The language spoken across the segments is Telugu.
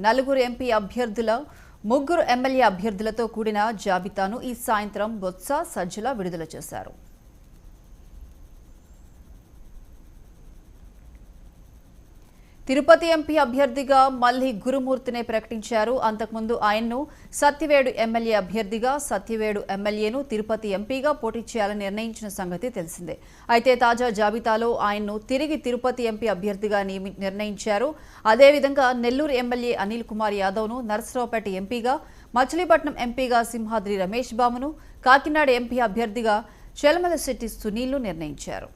నలుగురు ఎంపీ అభ్యర్థుల ముగ్గురు ఎమ్మెల్యే అభ్యర్థులతో కూడిన జాబితాను ఈ సాయంత్రం బొత్స సజ్జల విడుదల చేశారు. తిరుపతి ఎంపీ అభ్యర్థిగా మల్లి గురుమూర్తినే ప్రకటించారు. అంతకుముందు ఆయన్ను సత్యవేడు ఎమ్మెల్యే అభ్యర్థిగా, సత్యవేడు ఎమ్మెల్యేను తిరుపతి ఎంపీగా పోటీ చేయాలని నిర్ణయించిన సంగతి తెలిసిందే. అయితే తాజా జాబితాలో ఆయన్ను తిరిగి తిరుపతి ఎంపీ అభ్యర్థిగా నిర్ణయించారు. అదేవిధంగా నెల్లూరు ఎమ్మెల్యే అనిల్ కుమార్ యాదవ్ను, నర్సరావుపేట ఎంపీగా, మచిలీపట్నం ఎంపీగా సింహాద్రి రమేష్ బాబును, కాకినాడ ఎంపీ అభ్యర్థిగా చెలమలశెట్టి సునీల్ను నిర్ణయించారు.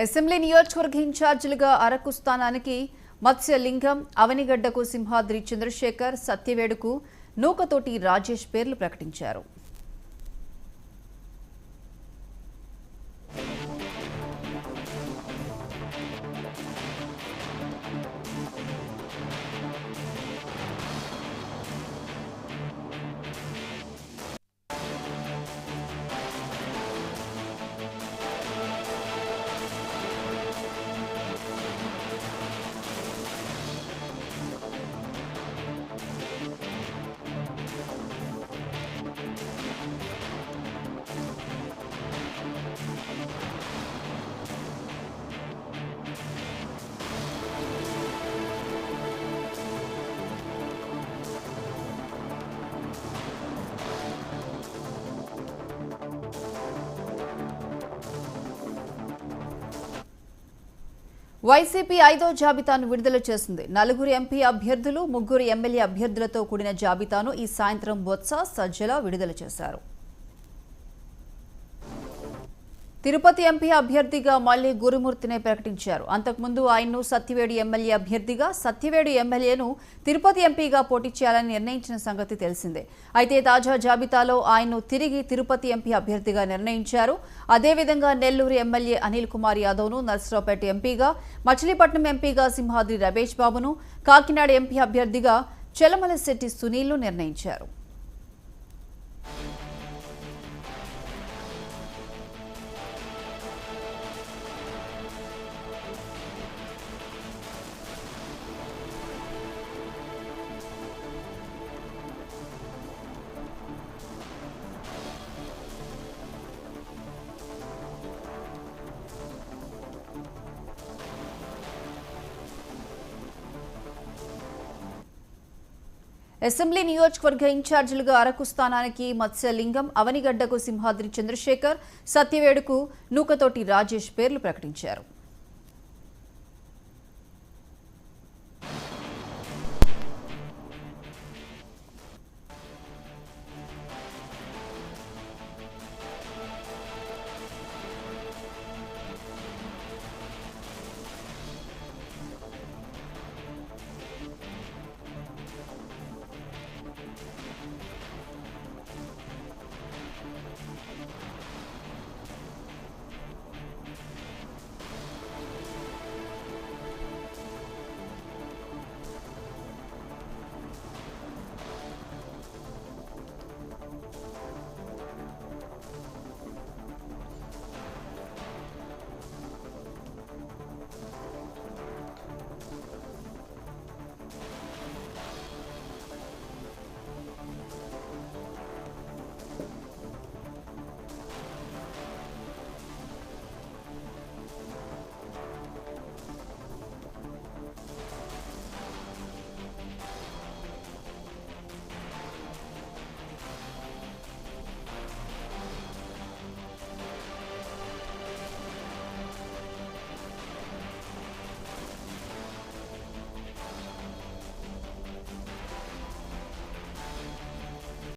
అసెంబ్లీ నియోజకవర్గ ఇన్ఛార్జీలుగా అరకు స్థానానికి మత్స్యలింగం, అవనిగడ్డకు సింహాద్రి చంద్రశేఖర్, సత్యవేడుకు నూకతోటి రాజేష్ పేర్లు ప్రకటించారు. వైసీపీ 5వ జాబితాను విడుదల చేసింది. నలుగురు ఎంపీ అభ్యర్థులు, ముగ్గురు ఎమ్మెల్యే అభ్యర్థులతో కూడిన జాబితాను ఈ సాయంత్రం బొత్స సజ్జల విడుదల చేశారు. తిరుపతి ఎంపీ అభ్యర్థిగా మల్లి గురుమూర్తినే ప్రకటించారు. అంతకుముందు ఆయన్ను సత్యవేడు ఎమ్మెల్యే అభ్యర్థిగా, సత్యవేడు ఎమ్మెల్యేను తిరుపతి ఎంపీగా పోటీ చేయాలని నిర్ణయించిన సంగతి తెలిసిందే. అయితే తాజా జాబితాలో ఆయన్ను తిరిగి తిరుపతి ఎంపీ అభ్యర్థిగా నిర్ణయించారు. అదేవిధంగా నెల్లూరు ఎమ్మెల్యే అనిల్ కుమార్ యాదవ్ను, నర్సరావుపేట ఎంపీగా, మచిలీపట్నం ఎంపీగా సింహాద్రి రమేష్ బాబును, కాకినాడ ఎంపీ అభ్యర్థిగా చెలమలశెట్టి సునీల్ను నిర్ణయించారు. అసెంబ్లీ నియోజకవర్గ ఇన్ఛార్జీలుగా అరకు స్థానానికి మత్స్యలింగం, అవనిగడ్డకు సింహాద్రి చంద్రశేఖర్, సత్యవేడుకు నూకతోటి రాజేష్ పేర్లు ప్రకటించారు.